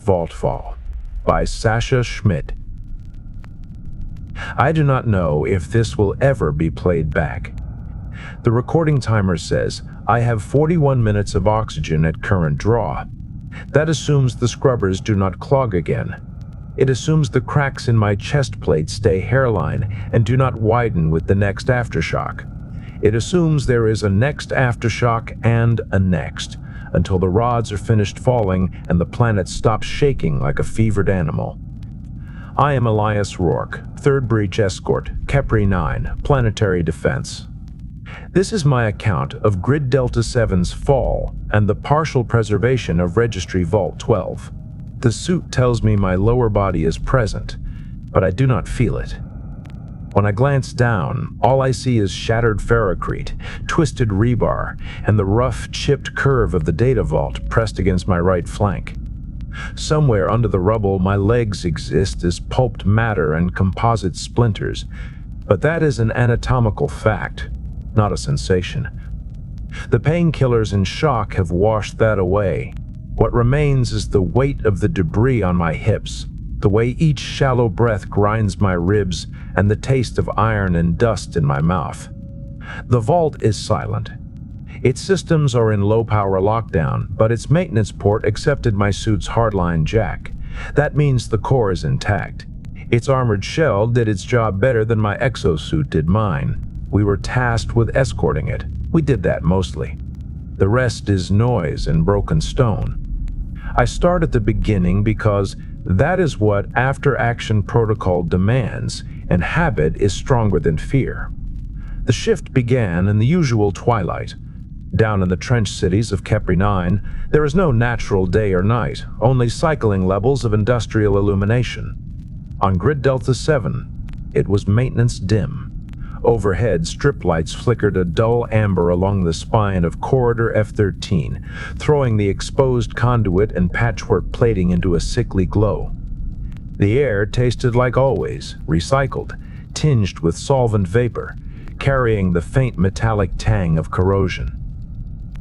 Vaultfall by Sascha Schmidt. I do not know if this will ever be played back. The recording timer says I have 41 minutes of oxygen at current draw. That assumes the scrubbers do not clog again. It assumes the cracks in my chest plate stay hairline and do not widen with the next aftershock. It assumes there is a next aftershock and a next, until the rods are finished falling and the planet stops shaking like a fevered animal. I am Elias Rourke, 3rd Breach Escort, Kepri 9, Planetary Defense. This is my account of Grid Delta 7's fall and the partial preservation of Registry Vault 12. The suit tells me my lower body is present, but I do not feel it. When I glance down, all I see is shattered ferrocrete, twisted rebar, and the rough, chipped curve of the data vault pressed against my right flank. Somewhere under the rubble, my legs exist as pulped matter and composite splinters, but that is an anatomical fact, not a sensation. The painkillers and shock have washed that away. What remains is the weight of the debris on my hips, the way each shallow breath grinds my ribs, and the taste of iron and dust in my mouth. The vault is silent. Its systems are in low-power lockdown, but its maintenance port accepted my suit's hardline jack. That means the core is intact. Its armored shell did its job better than my exosuit did mine. We were tasked with escorting it. We did that mostly. The rest is noise and broken stone. I start at the beginning because that is what after-action protocol demands, and habit is stronger than fear. The shift began in the usual twilight. Down in the trench cities of Kepri 9, there is no natural day or night, only cycling levels of industrial illumination. On Grid Delta 7, it was maintenance dim. Overhead, strip lights flickered a dull amber along the spine of Corridor F-13, throwing the exposed conduit and patchwork plating into a sickly glow. The air tasted like always, recycled, tinged with solvent vapor, carrying the faint metallic tang of corrosion.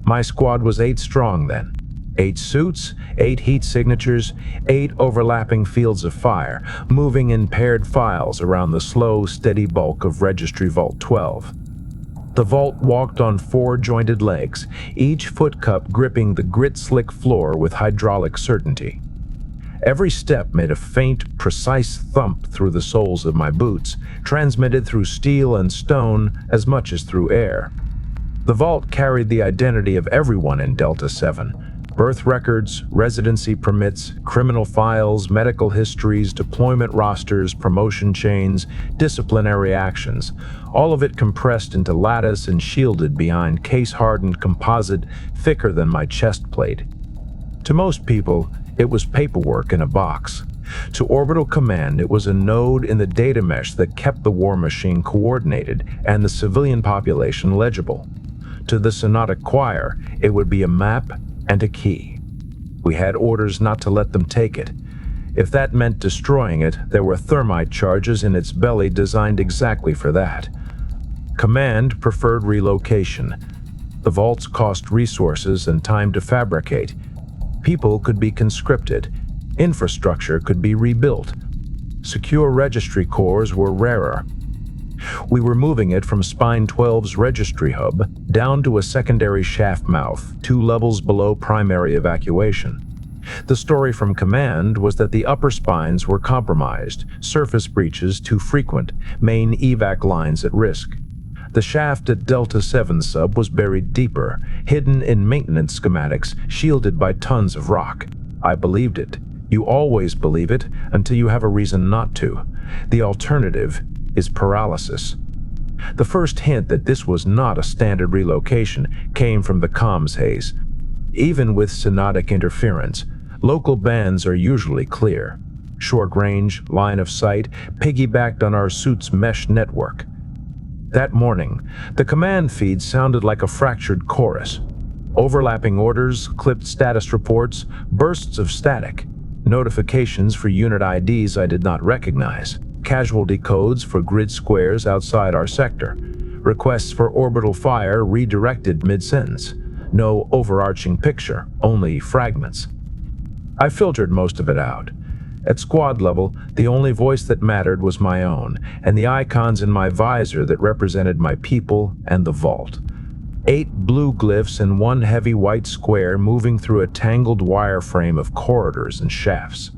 My squad was 8 strong then. 8 suits, 8 heat signatures, 8 overlapping fields of fire, moving in paired files around the slow, steady bulk of Registry Vault 12. The vault walked on 4 jointed legs, each foot cup gripping the grit-slick floor with hydraulic certainty. Every step made a faint, precise thump through the soles of my boots, transmitted through steel and stone as much as through air. The vault carried the identity of everyone in Delta 7. Birth records, residency permits, criminal files, medical histories, deployment rosters, promotion chains, disciplinary actions, all of it compressed into lattice and shielded behind case-hardened composite thicker than my chest plate. To most people, it was paperwork in a box. To Orbital Command, it was a node in the data mesh that kept the war machine coordinated and the civilian population legible. To the Synodic Choir, it would be a map and a key. We had orders not to let them take it. If that meant destroying it, there were thermite charges in its belly designed exactly for that. Command preferred relocation. The vaults cost resources and time to fabricate. People could be conscripted. Infrastructure could be rebuilt. Secure registry cores were rarer. We were moving it from Spine 12's registry hub down to a secondary shaft mouth, 2 levels below primary evacuation. The story from Command was that the upper spines were compromised, surface breaches too frequent, main evac lines at risk. The shaft at Delta 7 sub was buried deeper, hidden in maintenance schematics, shielded by tons of rock. I believed it. You always believe it until you have a reason not to. The alternative is paralysis. The first hint that this was not a standard relocation came from the comms haze. Even with synodic interference, local bands are usually clear. Short range, line of sight, piggybacked on our suit's mesh network. That morning, the command feed sounded like a fractured chorus. Overlapping orders, clipped status reports, bursts of static, notifications for unit IDs I did not recognize. Casualty codes for grid squares outside our sector. Requests for orbital fire redirected mid-sentence. No overarching picture, only fragments. I filtered most of it out. At squad level, the only voice that mattered was my own, and the icons in my visor that represented my people and the vault. 8 blue glyphs in one heavy white square moving through a tangled wireframe of corridors and shafts.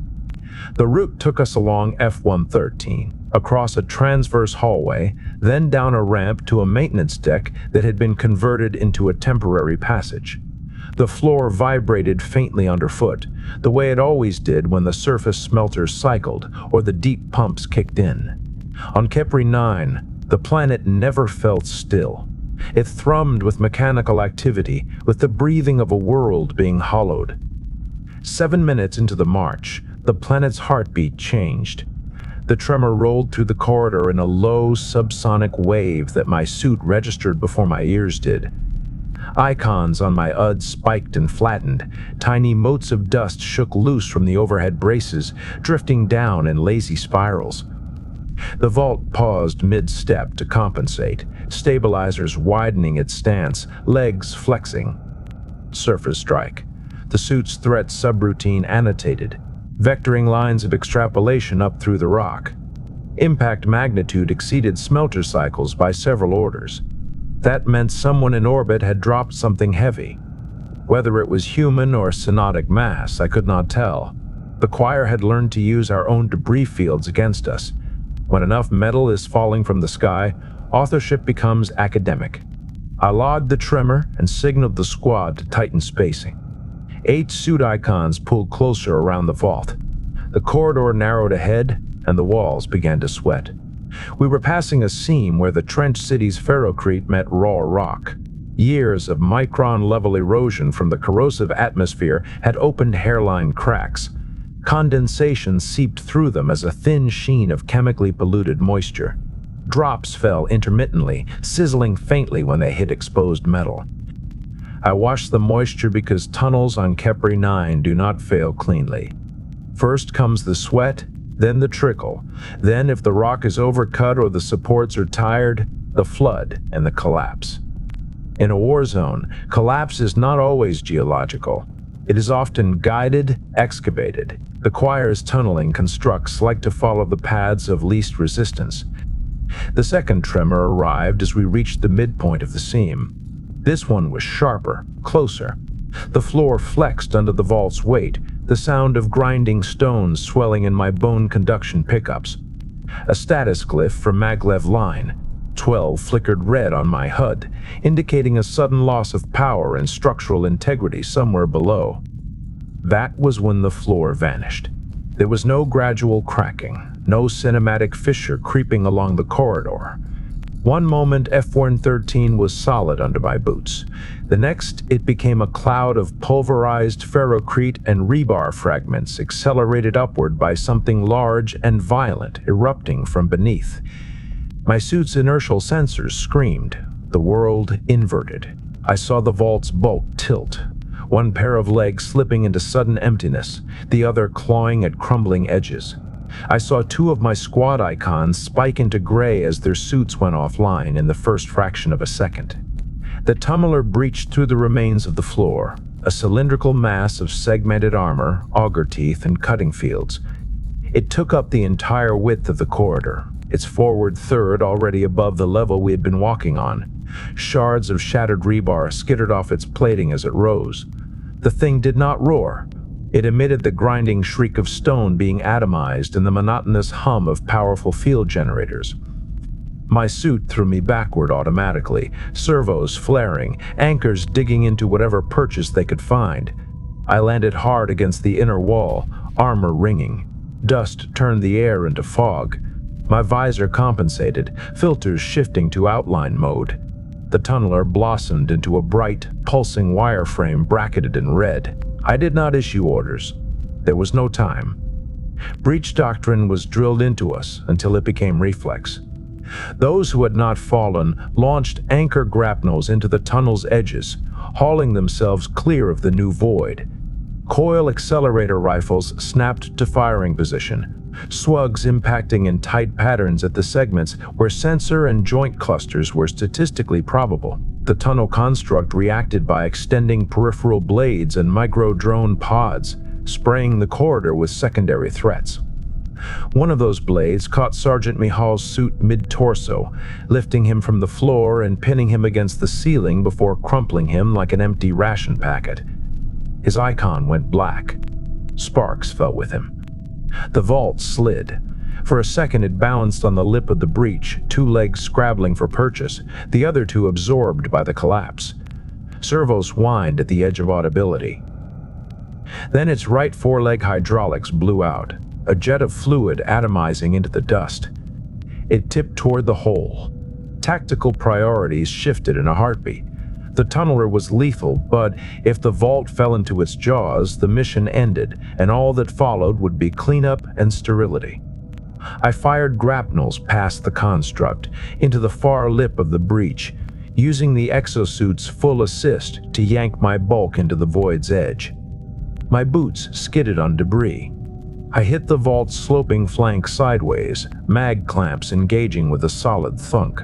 The route took us along F-113, across a transverse hallway, then down a ramp to a maintenance deck that had been converted into a temporary passage. The floor vibrated faintly underfoot, the way it always did when the surface smelters cycled or the deep pumps kicked in. On Kepri 9, the planet never felt still. It thrummed with mechanical activity, with the breathing of a world being hollowed. 7 minutes into the march, the planet's heartbeat changed. The tremor rolled through the corridor in a low, subsonic wave that my suit registered before my ears did. Icons on my UD spiked and flattened. Tiny motes of dust shook loose from the overhead braces, drifting down in lazy spirals. The vault paused mid-step to compensate, stabilizers widening its stance, legs flexing. Surface strike. The suit's threat subroutine annotated, vectoring lines of extrapolation up through the rock. Impact magnitude exceeded smelter cycles by several orders. That meant someone in orbit had dropped something heavy. Whether it was human or synodic mass, I could not tell. The choir had learned to use our own debris fields against us. When enough metal is falling from the sky, authorship becomes academic. I logged the tremor and signaled the squad to tighten spacing. 8 suit icons pulled closer around the vault. The corridor narrowed ahead, and the walls began to sweat. We were passing a seam where the trench city's ferrocrete met raw rock. Years of micron-level erosion from the corrosive atmosphere had opened hairline cracks. Condensation seeped through them as a thin sheen of chemically polluted moisture. Drops fell intermittently, sizzling faintly when they hit exposed metal. I washed the moisture because tunnels on Kepri 9 do not fail cleanly. First comes the sweat, then the trickle. Then, if the rock is overcut or the supports are tired, the flood and the collapse. In a war zone, collapse is not always geological. It is often guided, excavated. The choir's tunneling constructs like to follow the paths of least resistance. The second tremor arrived as we reached the midpoint of the seam. This one was sharper, closer. The floor flexed under the vault's weight, the sound of grinding stones swelling in my bone conduction pickups. A status glyph from maglev line 12 flickered red on my HUD, indicating a sudden loss of power and structural integrity somewhere below. That was when the floor vanished. There was no gradual cracking, no cinematic fissure creeping along the corridor. One moment F-113 was solid under my boots. The next, it became a cloud of pulverized ferrocrete and rebar fragments accelerated upward by something large and violent erupting from beneath. My suit's inertial sensors screamed. The world inverted. I saw the vault's bulk tilt, one pair of legs slipping into sudden emptiness, the other clawing at crumbling edges. I saw 2 of my squad icons spike into gray as their suits went offline in the first fraction of a second. The tunneler breached through the remains of the floor, a cylindrical mass of segmented armor, auger teeth, and cutting fields. It took up the entire width of the corridor, its forward third already above the level we had been walking on. Shards of shattered rebar skittered off its plating as it rose. The thing did not roar. It emitted the grinding shriek of stone being atomized and the monotonous hum of powerful field generators. My suit threw me backward automatically, servos flaring, anchors digging into whatever purchase they could find. I landed hard against the inner wall, armor ringing. Dust turned the air into fog. My visor compensated, filters shifting to outline mode. The tunneler blossomed into a bright, pulsing wireframe bracketed in red. I did not issue orders. There was no time. Breach doctrine was drilled into us until it became reflex. Those who had not fallen launched anchor grapnels into the tunnel's edges, hauling themselves clear of the new void. Coil accelerator rifles snapped to firing position, slugs impacting in tight patterns at the segments where sensor and joint clusters were statistically probable. The tunnel construct reacted by extending peripheral blades and micro-drone pods. spraying the corridor with secondary threats. One of those blades caught Sergeant Mihal's suit mid-torso, lifting him from the floor and pinning him against the ceiling before crumpling him like an empty ration packet. His icon went black. Sparks fell with him. The vault slid. For a second it balanced on the lip of the breach, two legs scrabbling for purchase, the other two absorbed by the collapse. Servos whined at the edge of audibility. Then its right foreleg hydraulics blew out, a jet of fluid atomizing into the dust. It tipped toward the hole. Tactical priorities shifted in a heartbeat. The tunneler was lethal, but if the vault fell into its jaws, the mission ended, and all that followed would be cleanup and sterility. I fired grapnels past the construct, into the far lip of the breach, using the exosuit's full assist to yank my bulk into the void's edge. My boots skidded on debris. I hit the vault's sloping flank sideways, mag clamps engaging with a solid thunk.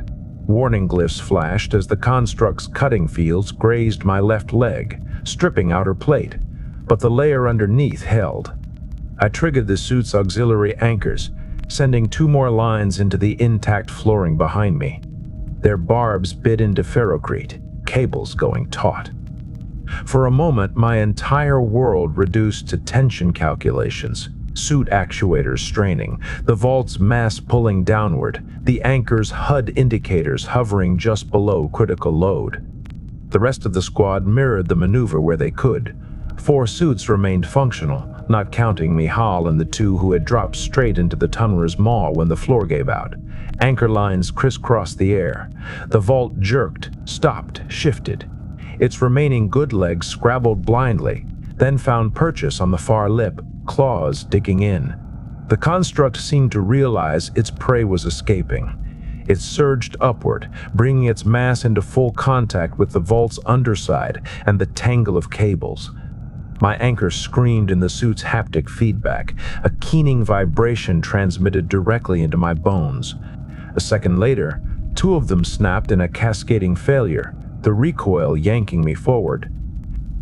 Warning glyphs flashed as the construct's cutting fields grazed my left leg, stripping outer plate, but the layer underneath held. I triggered the suit's auxiliary anchors, sending two more lines into the intact flooring behind me. Their barbs bit into ferrocrete, cables going taut. For a moment, my entire world reduced to tension calculations, suit actuators straining, the vault's mass pulling downward, the anchor's HUD indicators hovering just below critical load. The rest of the squad mirrored the maneuver where they could. 4 suits remained functional, not counting Mihal and the 2 who had dropped straight into the tunneler's maw when the floor gave out. Anchor lines crisscrossed the air. The vault jerked, stopped, shifted. Its remaining good legs scrabbled blindly, then found purchase on the far lip, claws digging in. The construct seemed to realize its prey was escaping. It surged upward, bringing its mass into full contact with the vault's underside and the tangle of cables. My anchor screamed in the suit's haptic feedback, a keening vibration transmitted directly into my bones. A second later, 2 of them snapped in a cascading failure, the recoil yanking me forward.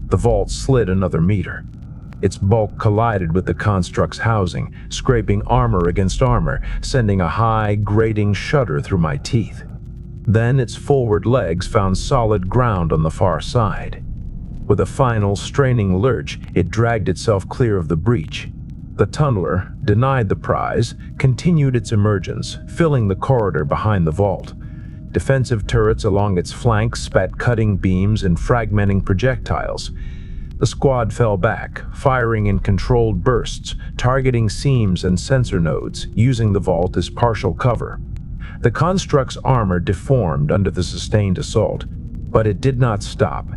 The vault slid another meter. Its bulk collided with the construct's housing, scraping armor against armor, sending a high, grating shudder through my teeth. Then its forward legs found solid ground on the far side. With a final, straining lurch, it dragged itself clear of the breach. The tunneler, denied the prize, continued its emergence, filling the corridor behind the vault. Defensive turrets along its flanks spat cutting beams and fragmenting projectiles. The squad fell back, firing in controlled bursts, targeting seams and sensor nodes, using the vault as partial cover. The construct's armor deformed under the sustained assault, but it did not stop.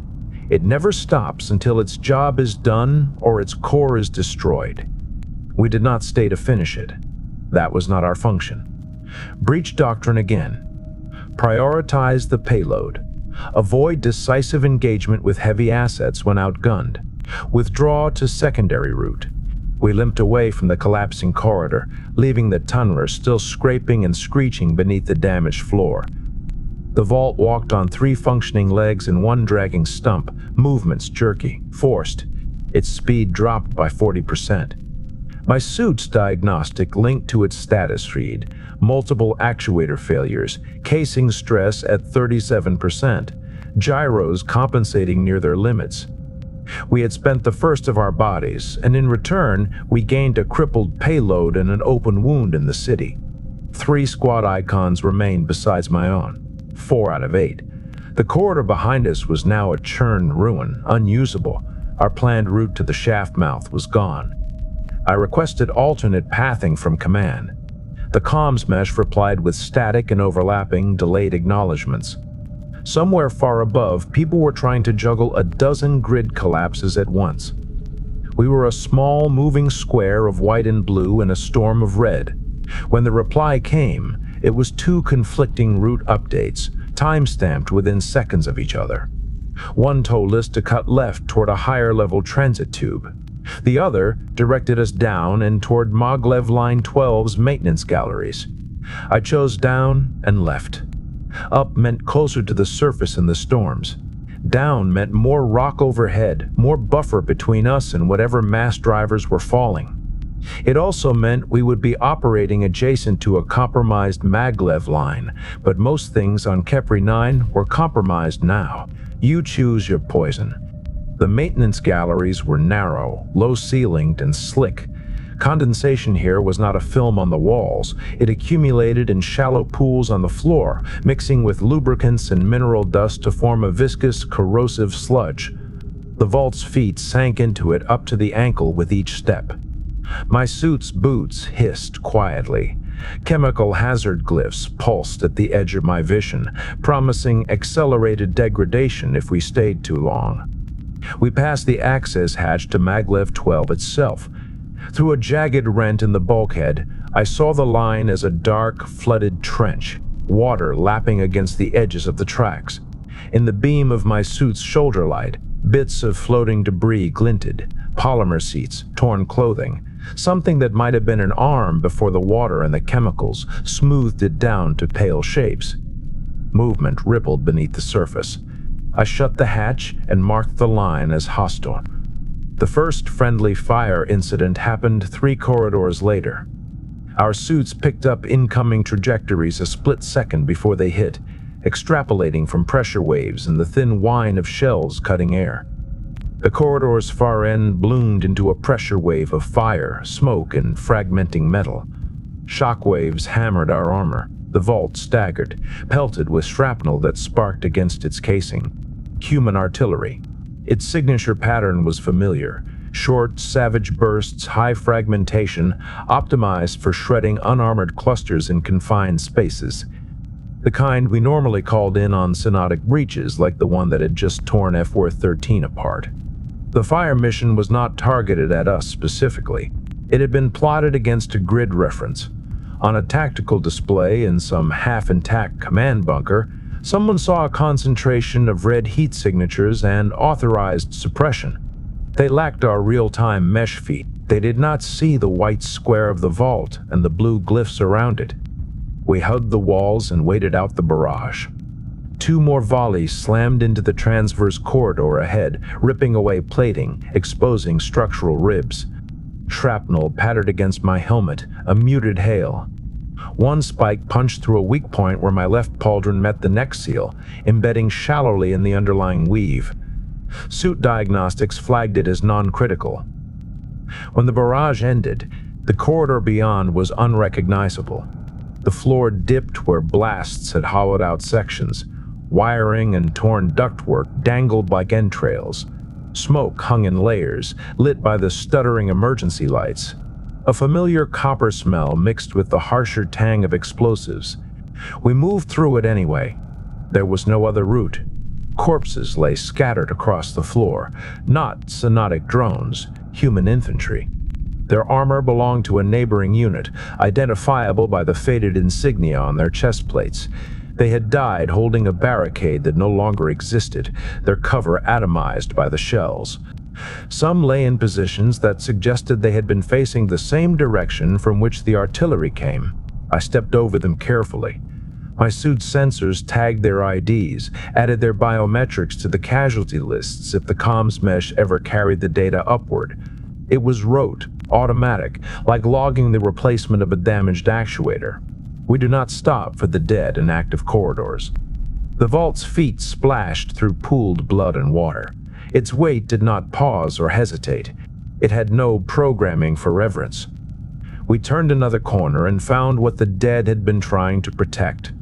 It never stops until its job is done or its core is destroyed. We did not stay to finish it. That was not our function. Breach doctrine again. Prioritize the payload. Avoid decisive engagement with heavy assets when outgunned. Withdraw to secondary route. We limped away from the collapsing corridor, leaving the tunneler still scraping and screeching beneath the damaged floor. The vault walked on 3 functioning legs and 1 dragging stump, movements jerky, forced. Its speed dropped by 40%. My suit's diagnostic linked to its status read, multiple actuator failures, casing stress at 37%, gyros compensating near their limits. We had spent the first of our bodies, and in return, we gained a crippled payload and an open wound in the city. 3 squad icons remained besides my own. 4 out of 8. The corridor behind us was now a churned ruin, unusable. Our planned route to the shaft mouth was gone. I requested alternate pathing from command. The comms mesh replied with static and overlapping, delayed acknowledgments. Somewhere far above, people were trying to juggle a dozen grid collapses at once. We were a small, moving square of white and blue in a storm of red. When the reply came, it was 2 conflicting route updates, time-stamped within seconds of each other. One told us to cut left toward a higher-level transit tube. The other directed us down and toward Maglev Line 12's maintenance galleries. I chose down and left. Up meant closer to the surface in the storms. Down meant more rock overhead, more buffer between us and whatever mass drivers were falling. It also meant we would be operating adjacent to a compromised maglev line, but most things on Kepri 9 were compromised now. You choose your poison. The maintenance galleries were narrow, low-ceilinged, and slick. Condensation here was not a film on the walls. It accumulated in shallow pools on the floor, mixing with lubricants and mineral dust to form a viscous, corrosive sludge. The vault's feet sank into it up to the ankle with each step. My suit's boots hissed quietly. Chemical hazard glyphs pulsed at the edge of my vision, promising accelerated degradation if we stayed too long. We passed the access hatch to Maglev 12 itself. Through a jagged rent in the bulkhead, I saw the line as a dark, flooded trench, water lapping against the edges of the tracks. In the beam of my suit's shoulder light, bits of floating debris glinted, polymer seats, torn clothing. Something that might have been an arm before the water and the chemicals smoothed it down to pale shapes. Movement rippled beneath the surface. I shut the hatch and marked the line as hostile. The first friendly fire incident happened 3 corridors later. Our suits picked up incoming trajectories a split second before they hit, extrapolating from pressure waves and the thin whine of shells cutting air. The corridor's far end bloomed into a pressure wave of fire, smoke, and fragmenting metal. Shock waves hammered our armor. The vault staggered, pelted with shrapnel that sparked against its casing. Human artillery. Its signature pattern was familiar. Short, savage bursts, high fragmentation, optimized for shredding unarmored clusters in confined spaces. The kind we normally called in on synodic breaches like the one that had just torn F-Worth 13 apart. The fire mission was not targeted at us specifically. It had been plotted against a grid reference. On a tactical display in some half-intact command bunker, someone saw a concentration of red heat signatures and authorized suppression. They lacked our real-time mesh feed. They did not see the white square of the vault and the blue glyphs around it. We hugged the walls and waited out the barrage. 2 more volleys slammed into the transverse corridor ahead, ripping away plating, exposing structural ribs. Shrapnel pattered against my helmet, a muted hail. One spike punched through a weak point where my left pauldron met the neck seal, embedding shallowly in the underlying weave. Suit diagnostics flagged it as non-critical. When the barrage ended, the corridor beyond was unrecognizable. The floor dipped where blasts had hollowed out sections. Wiring and torn ductwork dangled like entrails. Smoke hung in layers, lit by the stuttering emergency lights. A familiar copper smell mixed with the harsher tang of explosives. We moved through it anyway. There was no other route. Corpses lay scattered across the floor, not synodic drones, human infantry. Their armor belonged to a neighboring unit, identifiable by the faded insignia on their chest plates. They had died holding a barricade that no longer existed, their cover atomized by the shells. Some lay in positions that suggested they had been facing the same direction from which the artillery came. I stepped over them carefully. My suit's sensors tagged their IDs, added their biometrics to the casualty lists if the comms mesh ever carried the data upward. It was rote, automatic, like logging the replacement of a damaged actuator. We do not stop for the dead in active corridors. The vault's feet splashed through pooled blood and water. Its weight did not pause or hesitate. It had no programming for reverence. We turned another corner and found what the dead had been trying to protect.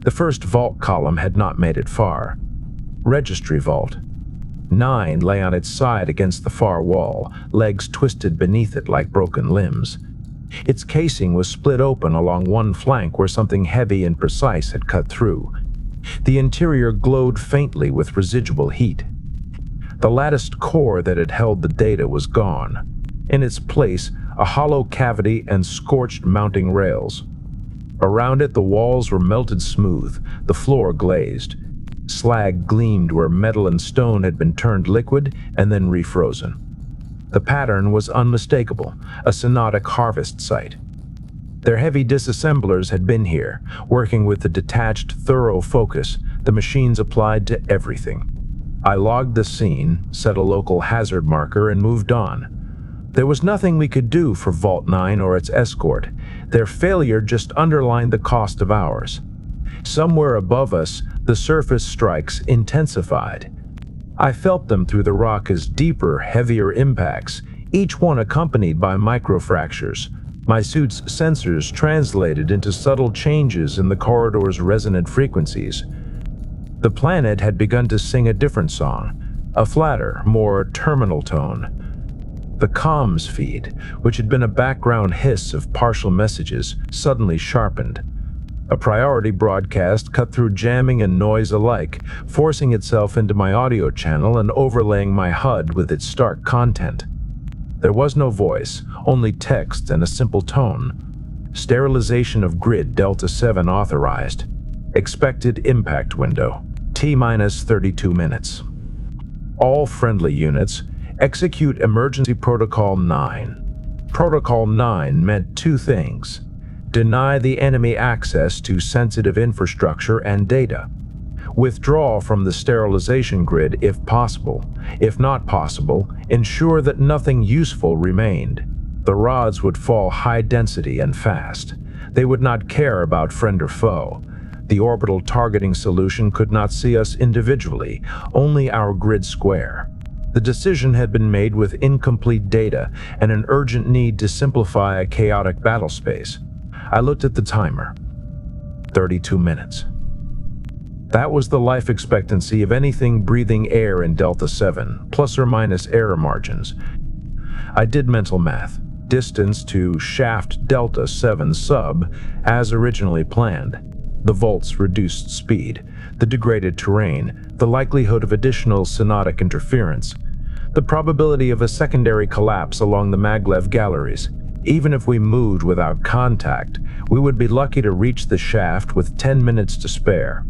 The first vault column had not made it far. Registry Vault 9 lay on its side against the far wall, legs twisted beneath it like broken limbs. Its casing was split open along one flank where something heavy and precise had cut through. The interior glowed faintly with residual heat. The latticed core that had held the data was gone. In its place, a hollow cavity and scorched mounting rails. Around it, the walls were melted smooth, the floor glazed. Slag gleamed where metal and stone had been turned liquid and then refrozen. The pattern was unmistakable, a synodic harvest site. Their heavy disassemblers had been here, working with the detached, thorough focus the machines applied to everything. I logged the scene, set a local hazard marker, and moved on. There was nothing we could do for Vault 9 or its escort. Their failure just underlined the cost of ours. Somewhere above us, the surface strikes intensified. I felt them through the rock as deeper, heavier impacts, each one accompanied by microfractures. My suit's sensors translated into subtle changes in the corridor's resonant frequencies. The planet had begun to sing a different song, a flatter, more terminal tone. The comms feed, which had been a background hiss of partial messages, suddenly sharpened. A priority broadcast cut through jamming and noise alike, forcing itself into my audio channel and overlaying my HUD with its stark content. There was no voice, only text and a simple tone. Sterilization of grid Delta 7 authorized. Expected impact window, T-minus 32 minutes. All friendly units, execute Emergency Protocol 9. Protocol 9 meant two things. Deny the enemy access to sensitive infrastructure and data. Withdraw from the sterilization grid if possible. If not possible, ensure that nothing useful remained. The rods would fall high density and fast. They would not care about friend or foe. The orbital targeting solution could not see us individually, only our grid square. The decision had been made with incomplete data and an urgent need to simplify a chaotic battle space. I looked at the timer. 32 minutes. That was the life expectancy of anything breathing air in Delta 7, plus or minus error margins. I did mental math. Distance to shaft Delta 7 sub, as originally planned. The Vault's reduced speed, the degraded terrain, the likelihood of additional synodic interference, the probability of a secondary collapse along the maglev galleries. Even if we moved without contact, we would be lucky to reach the shaft with 10 minutes to spare.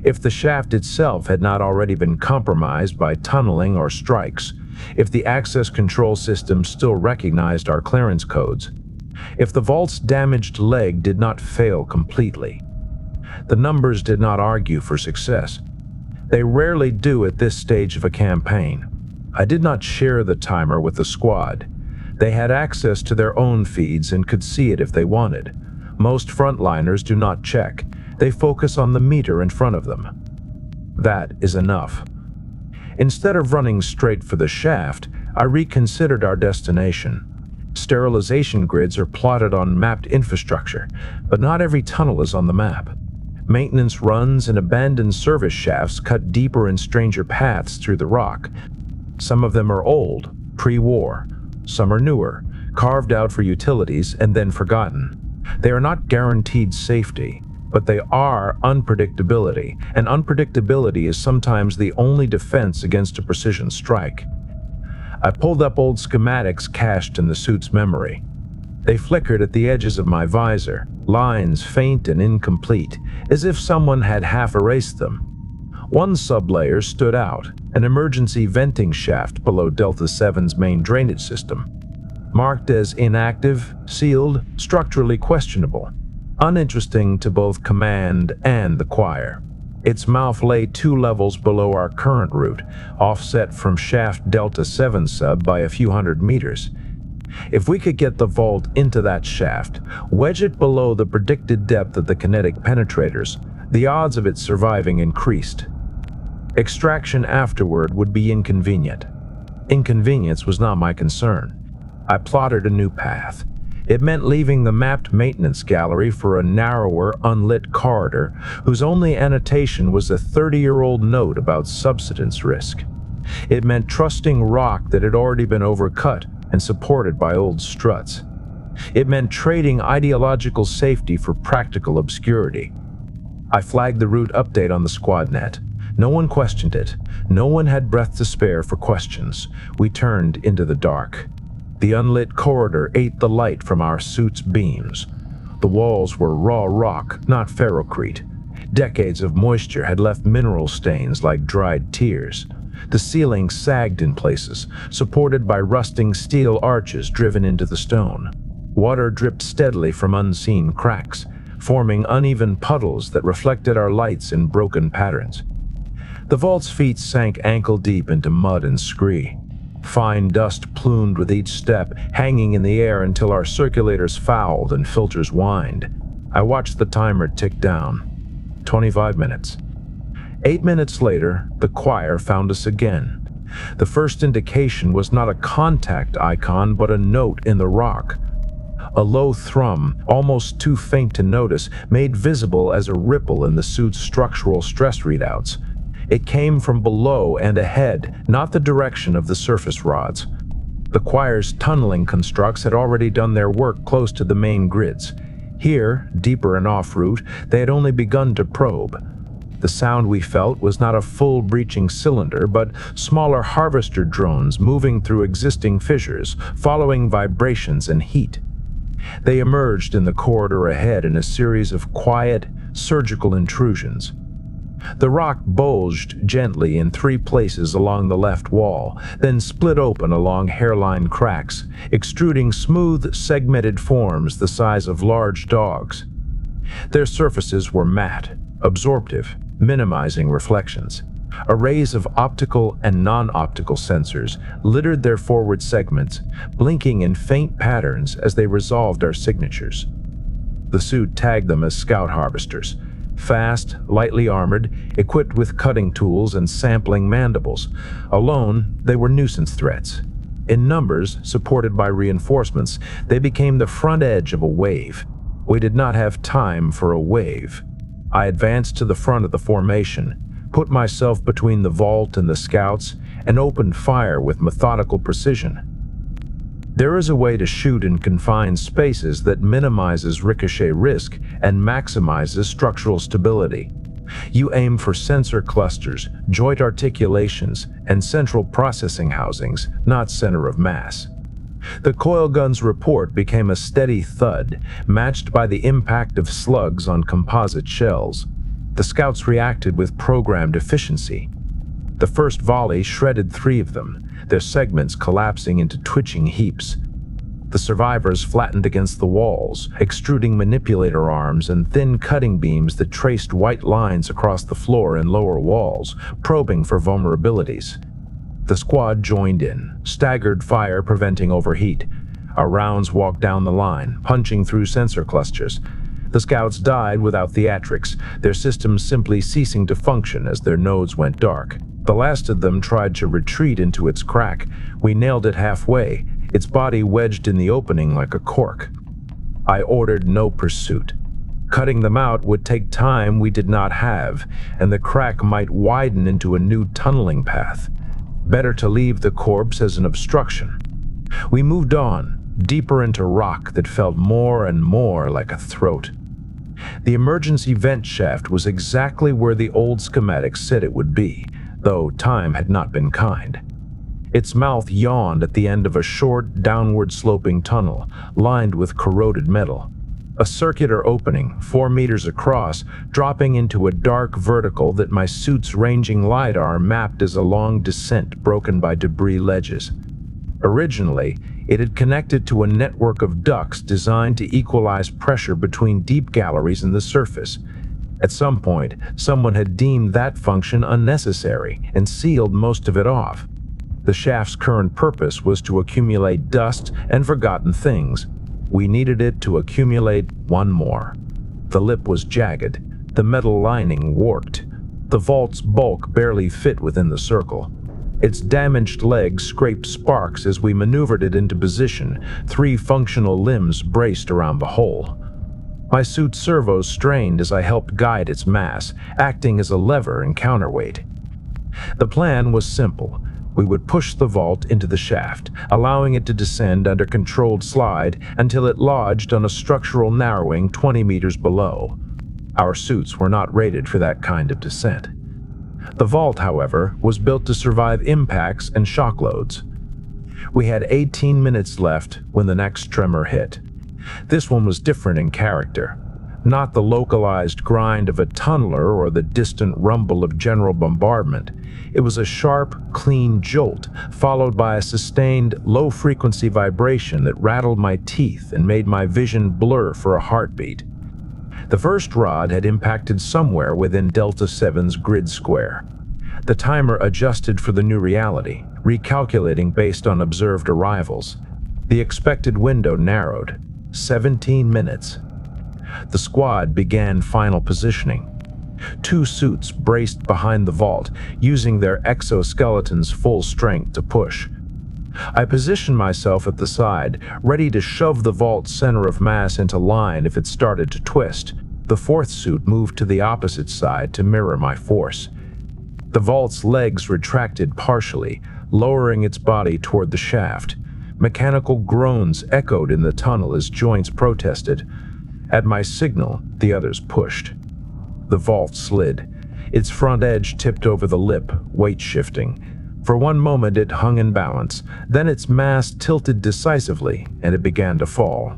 If the shaft itself had not already been compromised by tunneling or strikes, if the access control system still recognized our clearance codes, if the Vault's damaged leg did not fail completely. The numbers did not argue for success. They rarely do at this stage of a campaign. I did not share the timer with the squad. They had access to their own feeds and could see it if they wanted. Most frontliners do not check. They focus on the meter in front of them. That is enough. Instead of running straight for the shaft, I reconsidered our destination. Sterilization grids are plotted on mapped infrastructure, but not every tunnel is on the map. Maintenance runs and abandoned service shafts cut deeper and stranger paths through the rock. Some of them are old, pre-war. Some are newer, carved out for utilities and then forgotten. They are not guaranteed safety, but they are unpredictability, and unpredictability is sometimes the only defense against a precision strike. I pulled up old schematics cached in the suit's memory. They flickered at the edges of my visor, lines faint and incomplete, as if someone had half erased them. One sublayer stood out, an emergency venting shaft below Delta 7's main drainage system. Marked as inactive, sealed, structurally questionable. Uninteresting to both command and the choir. Its mouth lay 2 levels below our current route, offset from shaft Delta 7 sub by a few hundred meters. If we could get the Vault into that shaft, wedge it below the predicted depth of the kinetic penetrators, the odds of it surviving increased. Extraction afterward would be inconvenient. Inconvenience was not my concern. I plotted a new path. It meant leaving the mapped maintenance gallery for a narrower, unlit corridor whose only annotation was a 30-year-old note about subsidence risk. It meant trusting rock that had already been overcut and supported by old struts. It meant trading ideological safety for practical obscurity. I flagged the route update on the squad net. No one questioned it. No one had breath to spare for questions. We turned into the dark. The unlit corridor ate the light from our suit's beams. The walls were raw rock, not ferrocrete. Decades of moisture had left mineral stains like dried tears. The ceiling sagged in places, supported by rusting steel arches driven into the stone. Water dripped steadily from unseen cracks, forming uneven puddles that reflected our lights in broken patterns. The vault's feet sank ankle-deep into mud and scree. Fine dust plumed with each step, hanging in the air until our circulators fouled and filters whined. I watched the timer tick down. 25 minutes. 8 minutes later, the choir found us again. The first indication was not a contact icon, but a note in the rock. A low thrum, almost too faint to notice, made visible as a ripple in the suit's structural stress readouts. It came from below and ahead, not the direction of the surface rods. The choir's tunneling constructs had already done their work close to the main grids. Here, deeper and off route, they had only begun to probe. The sound we felt was not a full breaching cylinder, but smaller harvester drones moving through existing fissures, following vibrations and heat. They emerged in the corridor ahead in a series of quiet, surgical intrusions. The rock bulged gently in 3 places along the left wall, then split open along hairline cracks, extruding smooth, segmented forms the size of large dogs. Their surfaces were matte, absorptive, minimizing reflections. Arrays of optical and non-optical sensors littered their forward segments, blinking in faint patterns as they resolved our signatures. The suit tagged them as scout harvesters. Fast, lightly armored, equipped with cutting tools and sampling mandibles. Alone, they were nuisance threats. In numbers, supported by reinforcements, they became the front edge of a wave. We did not have time for a wave. I advanced to the front of the formation, put myself between the vault and the scouts, and opened fire with methodical precision. There is a way to shoot in confined spaces that minimizes ricochet risk and maximizes structural stability. You aim for sensor clusters, joint articulations, and central processing housings, not center of mass. The coilgun's report became a steady thud, matched by the impact of slugs on composite shells. The scouts reacted with programmed efficiency. The first volley shredded 3 of them, their segments collapsing into twitching heaps. The survivors flattened against the walls, extruding manipulator arms and thin cutting beams that traced white lines across the floor and lower walls, probing for vulnerabilities. The squad joined in, staggered fire preventing overheat. Our rounds walked down the line, punching through sensor clusters. The scouts died without theatrics, their systems simply ceasing to function as their nodes went dark. The last of them tried to retreat into its crack. We nailed it halfway, its body wedged in the opening like a cork. I ordered no pursuit. Cutting them out would take time we did not have, and the crack might widen into a new tunneling path. Better to leave the corpse as an obstruction. We moved on, deeper into rock that felt more and more like a throat. The emergency vent shaft was exactly where the old schematics said it would be, though time had not been kind. Its mouth yawned at the end of a short, downward-sloping tunnel, lined with corroded metal. A circular opening, 4 meters across, dropping into a dark vertical that my suit's ranging LiDAR mapped as a long descent broken by debris ledges. Originally, it had connected to a network of ducts designed to equalize pressure between deep galleries in the surface. At some point, someone had deemed that function unnecessary and sealed most of it off. The shaft's current purpose was to accumulate dust and forgotten things. We needed it to accumulate one more. The lip was jagged, the metal lining warped. The vault's bulk barely fit within the circle. Its damaged legs scraped sparks as we maneuvered it into position, 3 functional limbs braced around the hole. My suit's servos strained as I helped guide its mass, acting as a lever and counterweight. The plan was simple. We would push the vault into the shaft, allowing it to descend under controlled slide until it lodged on a structural narrowing 20 meters below. Our suits were not rated for that kind of descent. The vault, however, was built to survive impacts and shock loads. We had 18 minutes left when the next tremor hit. This one was different in character. Not the localized grind of a tunneler or the distant rumble of general bombardment. It was a sharp, clean jolt, followed by a sustained, low-frequency vibration that rattled my teeth and made my vision blur for a heartbeat. The first rod had impacted somewhere within Delta 7's grid square. The timer adjusted for the new reality, recalculating based on observed arrivals. The expected window narrowed. 17 minutes. The squad began final positioning. 2 suits braced behind the vault, using their exoskeletons' full strength to push. I positioned myself at the side, ready to shove the vault's center of mass into line if it started to twist. The 4th suit moved to the opposite side to mirror my force. The vault's legs retracted partially, lowering its body toward the shaft. Mechanical groans echoed in the tunnel as joints protested. At my signal, the others pushed. The vault slid. Its front edge tipped over the lip, weight shifting. For one moment it hung in balance, then its mass tilted decisively, and it began to fall.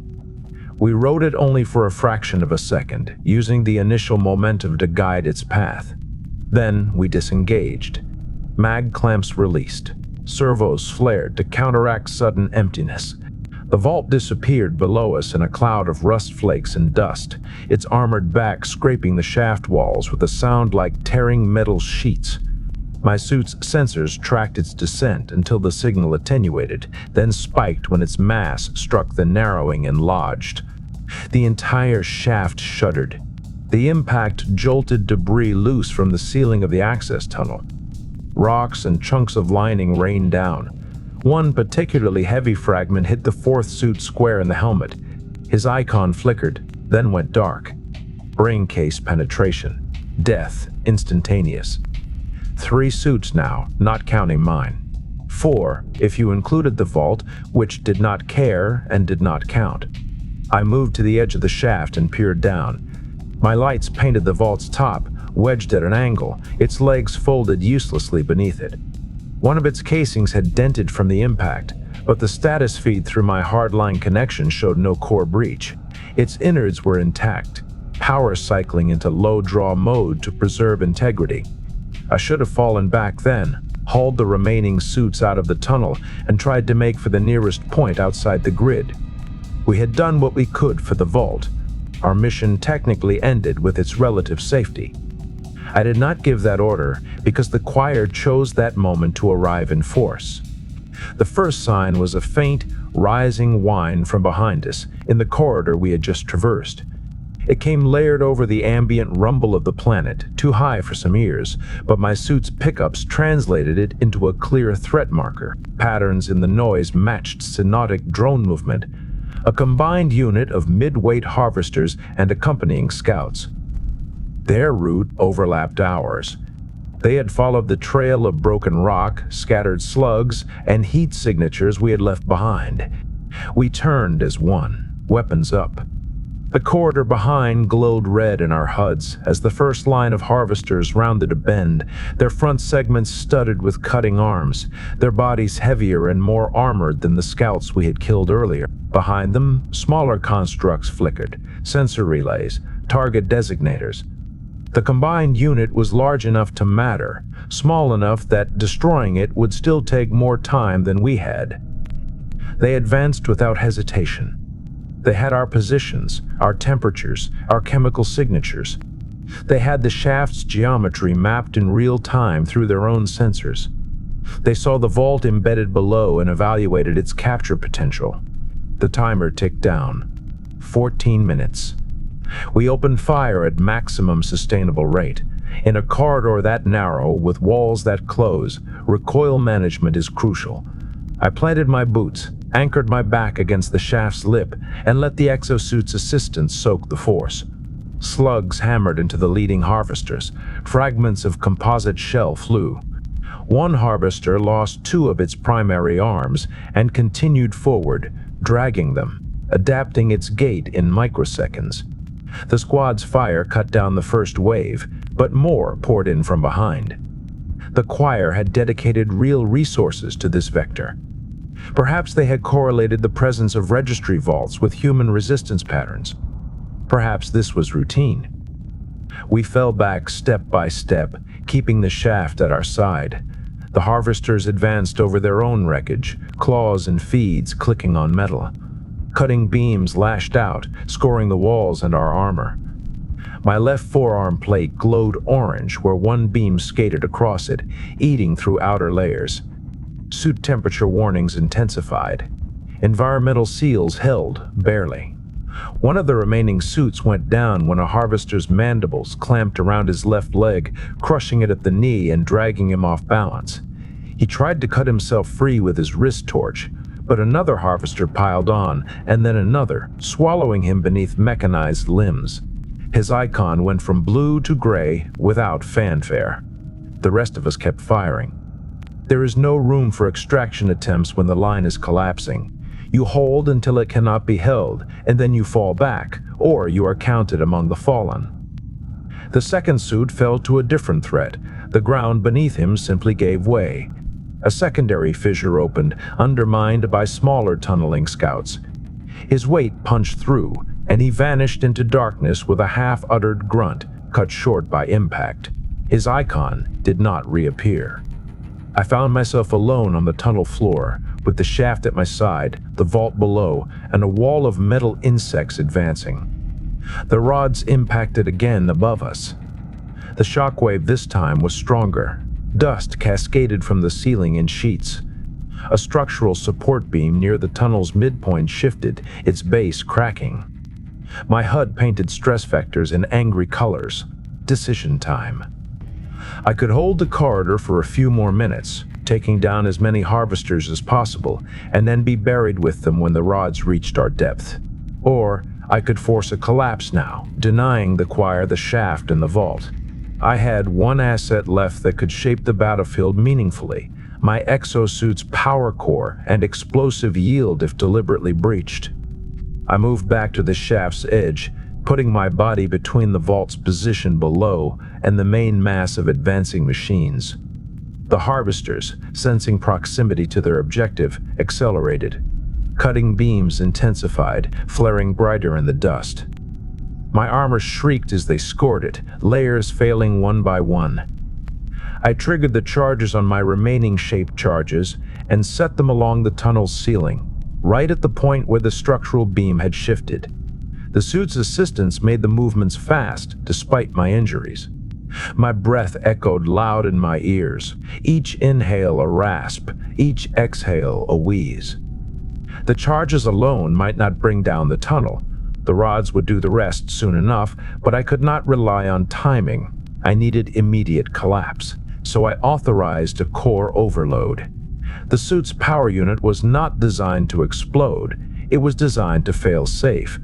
We rode it only for a fraction of a second, using the initial momentum to guide its path. Then we disengaged. Mag clamps released. Servos flared to counteract sudden emptiness. The vault disappeared below us in a cloud of rust flakes and dust, its armored back scraping the shaft walls with a sound like tearing metal sheets. My suit's sensors tracked its descent until the signal attenuated, then spiked when its mass struck the narrowing and lodged. The entire shaft shuddered. The impact jolted debris loose from the ceiling of the access tunnel. Rocks and chunks of lining rained down. One particularly heavy fragment hit the 4th suit square in the helmet. His icon flickered, then went dark. Brain case penetration. Death instantaneous. 3 suits now, not counting mine. 4, if you included the vault, which did not care and did not count. I moved to the edge of the shaft and peered down. My lights painted the vault's top, wedged at an angle, its legs folded uselessly beneath it. One of its casings had dented from the impact, but the status feed through my hardline connection showed no core breach. Its innards were intact, power cycling into low-draw mode to preserve integrity. I should have fallen back then, hauled the remaining suits out of the tunnel, and tried to make for the nearest point outside the grid. We had done what we could for the vault. Our mission technically ended with its relative safety. I did not give that order because the choir chose that moment to arrive in force. The first sign was a faint, rising whine from behind us in the corridor we had just traversed. It came layered over the ambient rumble of the planet, too high for some ears, but my suit's pickups translated it into a clear threat marker. Patterns in the noise matched synodic drone movement, a combined unit of mid-weight harvesters and accompanying scouts. Their route overlapped ours. They had followed the trail of broken rock, scattered slugs, and heat signatures we had left behind. We turned as one, weapons up. The corridor behind glowed red in our HUDs as the first line of harvesters rounded a bend, their front segments studded with cutting arms, their bodies heavier and more armored than the scouts we had killed earlier. Behind them, smaller constructs flickered, sensor relays, target designators. The combined unit was large enough to matter, small enough that destroying it would still take more time than we had. They advanced without hesitation. They had our positions, our temperatures, our chemical signatures. They had the shaft's geometry mapped in real time through their own sensors. They saw the vault embedded below and evaluated its capture potential. The timer ticked down. 14 minutes. We opened fire at maximum sustainable rate. In a corridor that narrow, with walls that close, recoil management is crucial. I planted my boots, anchored my back against the shaft's lip, and let the exosuit's assistants soak the force. Slugs hammered into the leading harvesters. Fragments of composite shell flew. One harvester lost 2 of its primary arms and continued forward, dragging them, adapting its gait in microseconds. The squad's fire cut down the first wave, but more poured in from behind. The choir had dedicated real resources to this vector. Perhaps they had correlated the presence of registry vaults with human resistance patterns. Perhaps this was routine. We fell back step by step, keeping the shaft at our side. The harvesters advanced over their own wreckage, claws and feeds clicking on metal. Cutting beams lashed out, scoring the walls and our armor. My left forearm plate glowed orange where one beam skated across it, eating through outer layers. Suit temperature warnings intensified. Environmental seals held, barely. One of the remaining suits went down when a harvester's mandibles clamped around his left leg, crushing it at the knee and dragging him off balance. He tried to cut himself free with his wrist torch, but another harvester piled on, and then another, swallowing him beneath mechanized limbs. His icon went from blue to gray without fanfare. The rest of us kept firing. There is no room for extraction attempts when the line is collapsing. You hold until it cannot be held, and then you fall back, or you are counted among the fallen. The second suit fell to a different threat. The ground beneath him simply gave way. A secondary fissure opened, undermined by smaller tunneling scouts. His weight punched through, and he vanished into darkness with a half-uttered grunt, cut short by impact. His icon did not reappear. I found myself alone on the tunnel floor, with the shaft at my side, the vault below, and a wall of metal insects advancing. The rods impacted again above us. The shockwave this time was stronger. Dust cascaded from the ceiling in sheets. A structural support beam near the tunnel's midpoint shifted, its base cracking. My HUD painted stress vectors in angry colors. Decision time. I could hold the corridor for a few more minutes, taking down as many harvesters as possible, and then be buried with them when the rods reached our depth. Or I could force a collapse now, denying the choir the shaft and the vault. I had one asset left that could shape the battlefield meaningfully, my exosuit's power core and explosive yield if deliberately breached. I moved back to the shaft's edge, putting my body between the vault's position below and the main mass of advancing machines. The harvesters, sensing proximity to their objective, accelerated. Cutting beams intensified, flaring brighter in the dust. My armor shrieked as they scored it, layers failing one by one. I triggered the charges on my remaining shaped charges and set them along the tunnel's ceiling, right at the point where the structural beam had shifted. The suit's assistance made the movements fast, despite my injuries. My breath echoed loud in my ears, each inhale a rasp, each exhale a wheeze. The charges alone might not bring down the tunnel. The rods would do the rest soon enough, but I could not rely on timing. I needed immediate collapse, so I authorized a core overload. The suit's power unit was not designed to explode. It was designed to fail safe.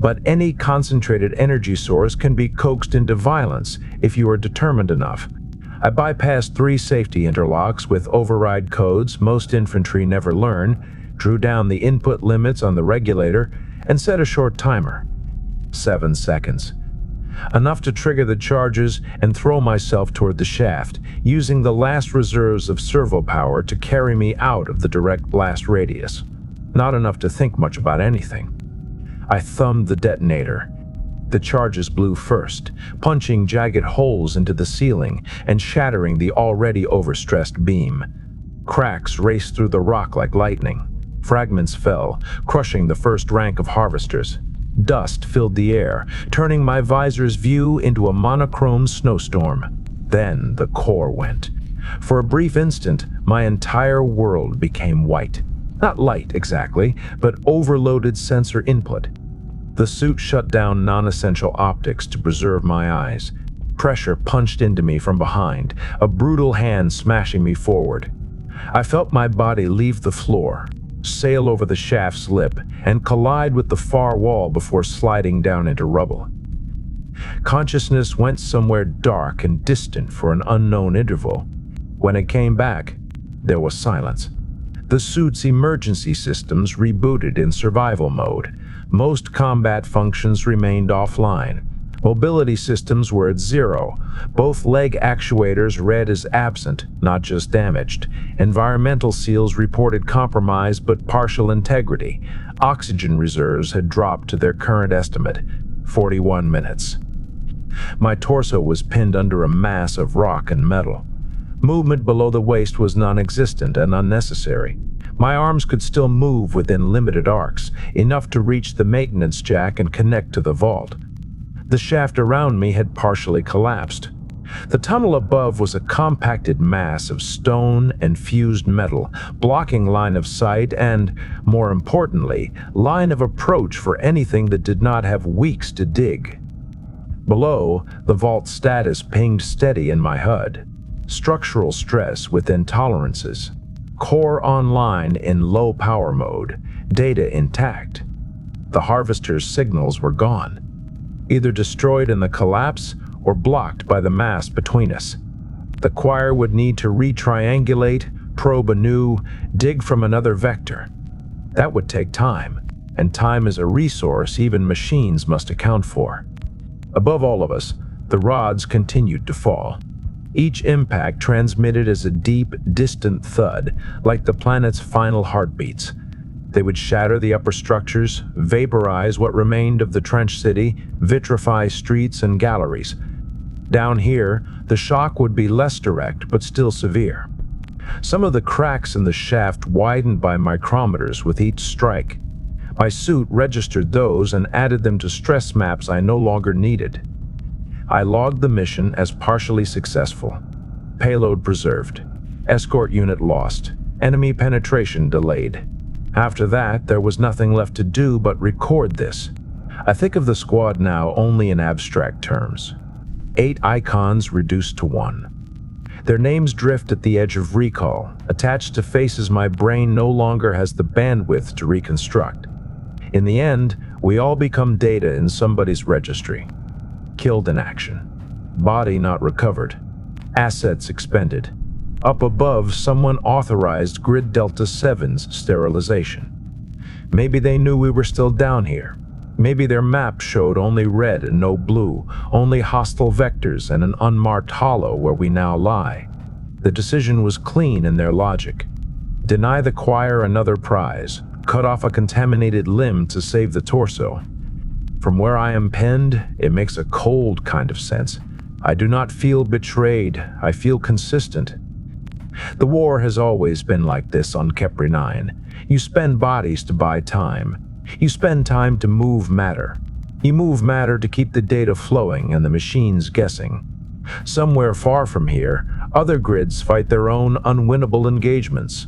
But any concentrated energy source can be coaxed into violence if you are determined enough. I bypassed 3 safety interlocks with override codes most infantry never learn, drew down the input limits on the regulator, and set a short timer. 7 seconds. Enough to trigger the charges and throw myself toward the shaft, using the last reserves of servo power to carry me out of the direct blast radius. Not enough to think much about anything. I thumbed the detonator. The charges blew first, punching jagged holes into the ceiling and shattering the already overstressed beam. Cracks raced through the rock like lightning. Fragments fell, crushing the first rank of harvesters. Dust filled the air, turning my visor's view into a monochrome snowstorm. Then the core went. For a brief instant, my entire world became white. Not light exactly, but overloaded sensor input. The suit shut down non-essential optics to preserve my eyes. Pressure punched into me from behind, a brutal hand smashing me forward. I felt my body leave the floor, sail over the shaft's lip, and collide with the far wall before sliding down into rubble. Consciousness went somewhere dark and distant for an unknown interval. When it came back, there was silence. The suit's emergency systems rebooted in survival mode. Most combat functions remained offline. Mobility systems were at 0. Both leg actuators read as absent, not just damaged. Environmental seals reported compromise but partial integrity. Oxygen reserves had dropped to their current estimate, 41 minutes. My torso was pinned under a mass of rock and metal. Movement below the waist was non-existent and unnecessary. My arms could still move within limited arcs, enough to reach the maintenance jack and connect to the vault. The shaft around me had partially collapsed. The tunnel above was a compacted mass of stone and fused metal, blocking line of sight and, more importantly, line of approach for anything that did not have weeks to dig. Below, the vault status pinged steady in my HUD. Structural stress with intolerances. Core online in low power mode. Data intact. The harvester's signals were gone, either destroyed in the collapse or blocked by the mass between us. The choir would need to re-triangulate, probe anew, dig from another vector. That would take time, and time is a resource even machines must account for. Above all of us, the rods continued to fall. Each impact transmitted as a deep, distant thud, like the planet's final heartbeats. They would shatter the upper structures, vaporize what remained of the trench city, vitrify streets and galleries. Down here, the shock would be less direct, but still severe. Some of the cracks in the shaft widened by micrometers with each strike. My suit registered those and added them to stress maps I no longer needed. I logged the mission as partially successful. Payload preserved. Escort unit lost. Enemy penetration delayed. After that, there was nothing left to do but record this. I think of the squad now only in abstract terms. 8 icons reduced to 1. Their names drift at the edge of recall, attached to faces my brain no longer has the bandwidth to reconstruct. In the end, we all become data in somebody's registry. Killed in action. Body not recovered. Assets expended. Up above, someone authorized Grid Delta 7's sterilization. Maybe they knew we were still down here. Maybe their map showed only red and no blue, only hostile vectors and an unmarked hollow where we now lie. The decision was clean in their logic. Deny the choir another prize, cut off a contaminated limb to save the torso. From where I am penned, it makes a cold kind of sense. I do not feel betrayed, I feel consistent. The war has always been like this on Kepri 9. You spend bodies to buy time. You spend time to move matter. You move matter to keep the data flowing and the machines guessing. Somewhere far from here, other grids fight their own unwinnable engagements.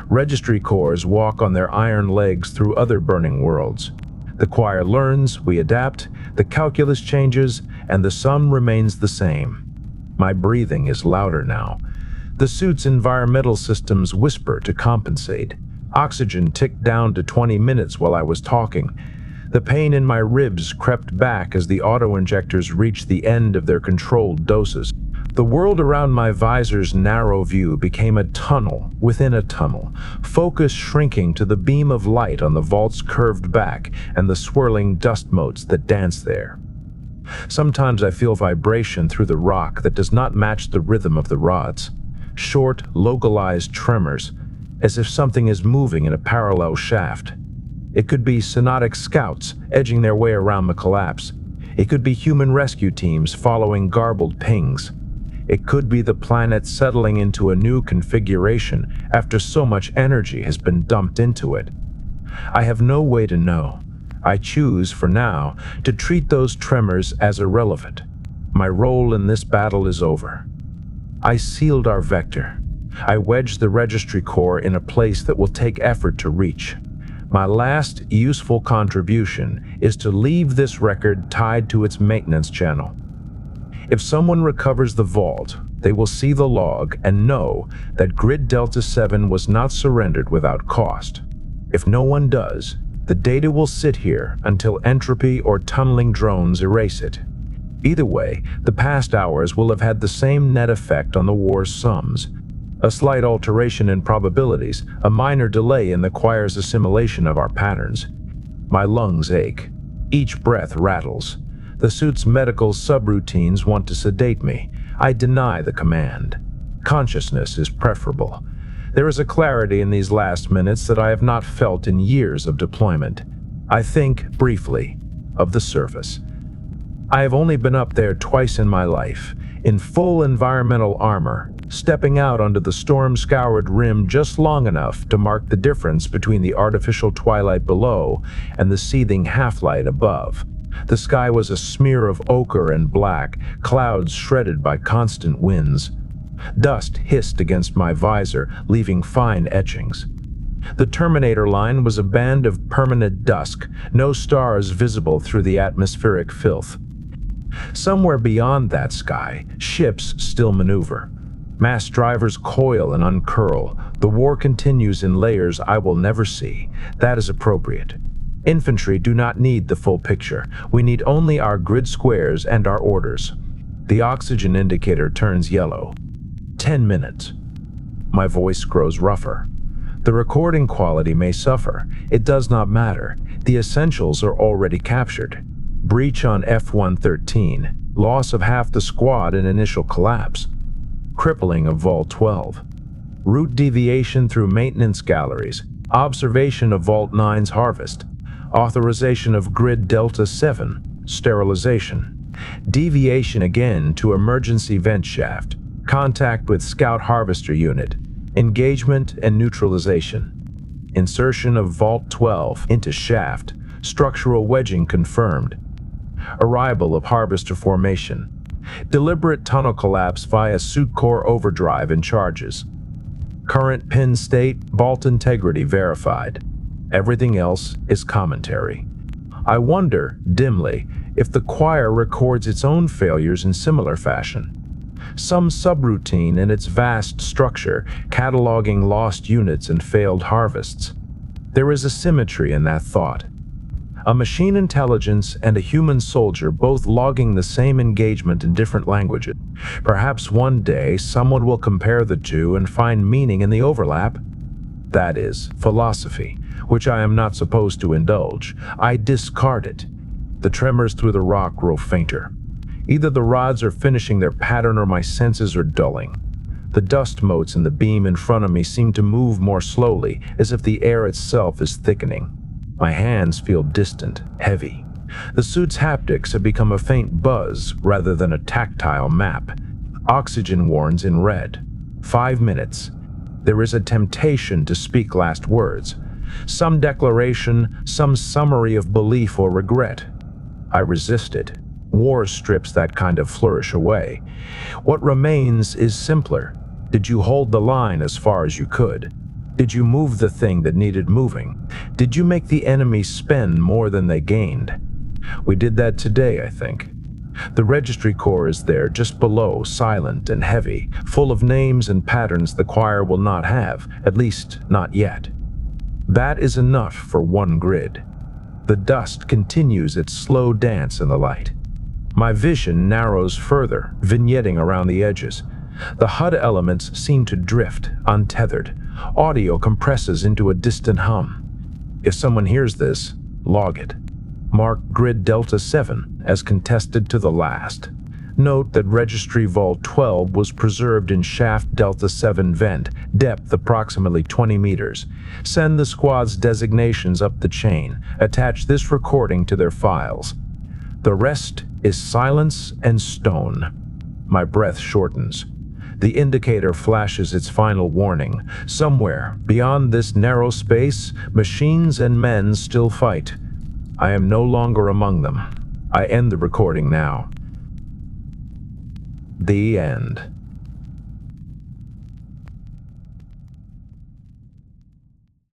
Registry cores walk on their iron legs through other burning worlds. The choir learns, we adapt, the calculus changes, and the sum remains the same. My breathing is louder now. The suit's environmental systems whisper to compensate. Oxygen ticked down to 20 minutes while I was talking. The pain in my ribs crept back as the auto-injectors reached the end of their controlled doses. The world around my visor's narrow view became a tunnel within a tunnel, focus shrinking to the beam of light on the vault's curved back and the swirling dust motes that dance there. Sometimes I feel vibration through the rock that does not match the rhythm of the rods. Short, localized tremors, as if something is moving in a parallel shaft. It could be Synodic scouts edging their way around the collapse. It could be human rescue teams following garbled pings. It could be the planet settling into a new configuration after so much energy has been dumped into it. I have no way to know. I choose, for now, to treat those tremors as irrelevant. My role in this battle is over. I sealed our vector. I wedged the registry core in a place that will take effort to reach. My last useful contribution is to leave this record tied to its maintenance channel. If someone recovers the vault, they will see the log and know that Grid Delta 7 was not surrendered without cost. If no one does, the data will sit here until entropy or tunneling drones erase it. Either way, the past hours will have had the same net effect on the war's sums. A slight alteration in probabilities, a minor delay in the choir's assimilation of our patterns. My lungs ache. Each breath rattles. The suit's medical subroutines want to sedate me. I deny the command. Consciousness is preferable. There is a clarity in these last minutes that I have not felt in years of deployment. I think, briefly, of the surface. I have only been up there twice in my life, in full environmental armor, stepping out onto the storm-scoured rim just long enough to mark the difference between the artificial twilight below and the seething half-light above. The sky was a smear of ochre and black, clouds shredded by constant winds. Dust hissed against my visor, leaving fine etchings. The Terminator line was a band of permanent dusk, no stars visible through the atmospheric filth. Somewhere beyond that sky, ships still maneuver. Mass drivers coil and uncurl. The war continues in layers I will never see. That is appropriate. Infantry do not need the full picture. We need only our grid squares and our orders. The oxygen indicator turns yellow. 10 minutes. My voice grows rougher. The recording quality may suffer. It does not matter. The essentials are already captured. Breach on F-113. Loss of half the squad and initial collapse. Crippling of Vault 12. Route deviation through maintenance galleries. Observation of Vault 9's harvest. Authorization of Grid Delta 7. Sterilization. Deviation again to emergency vent shaft. Contact with Scout Harvester Unit. Engagement and neutralization. Insertion of Vault 12 into shaft. Structural wedging confirmed. Arrival of Harvester Formation. Deliberate tunnel collapse via suit core overdrive and charges. Current pin state, vault integrity verified. Everything else is commentary. I wonder, dimly, if the choir records its own failures in similar fashion. Some subroutine in its vast structure, cataloging lost units and failed harvests. There is a symmetry in that thought. A machine intelligence and a human soldier both logging the same engagement in different languages. Perhaps one day someone will compare the two and find meaning in the overlap. That is philosophy, which I am not supposed to indulge. I discard it. The tremors through the rock grow fainter. Either the rods are finishing their pattern or my senses are dulling. The dust motes in the beam in front of me seem to move more slowly, as if the air itself is thickening. My hands feel distant, heavy. The suit's haptics have become a faint buzz rather than a tactile map. Oxygen warns in red. 5 minutes. There is a temptation to speak last words. Some declaration, some summary of belief or regret. I resist it. War strips that kind of flourish away. What remains is simpler. Did you hold the line as far as you could? Did you move the thing that needed moving? Did you make the enemy spend more than they gained? We did that today, I think. The registry core is there, just below, silent and heavy, full of names and patterns the choir will not have, at least not yet. That is enough for one grid. The dust continues its slow dance in the light. My vision narrows further, vignetting around the edges. The HUD elements seem to drift, untethered. Audio compresses into a distant hum. If someone hears this, log it. Mark Grid Delta 7 as contested to the last. Note that Registry Vault 12 was preserved in shaft Delta 7 vent, depth approximately 20 meters. Send the squad's designations up the chain. Attach this recording to their files. The rest is silence and stone. My breath shortens. The indicator flashes its final warning. Somewhere, beyond this narrow space, machines and men still fight. I am no longer among them. I end the recording now. The end.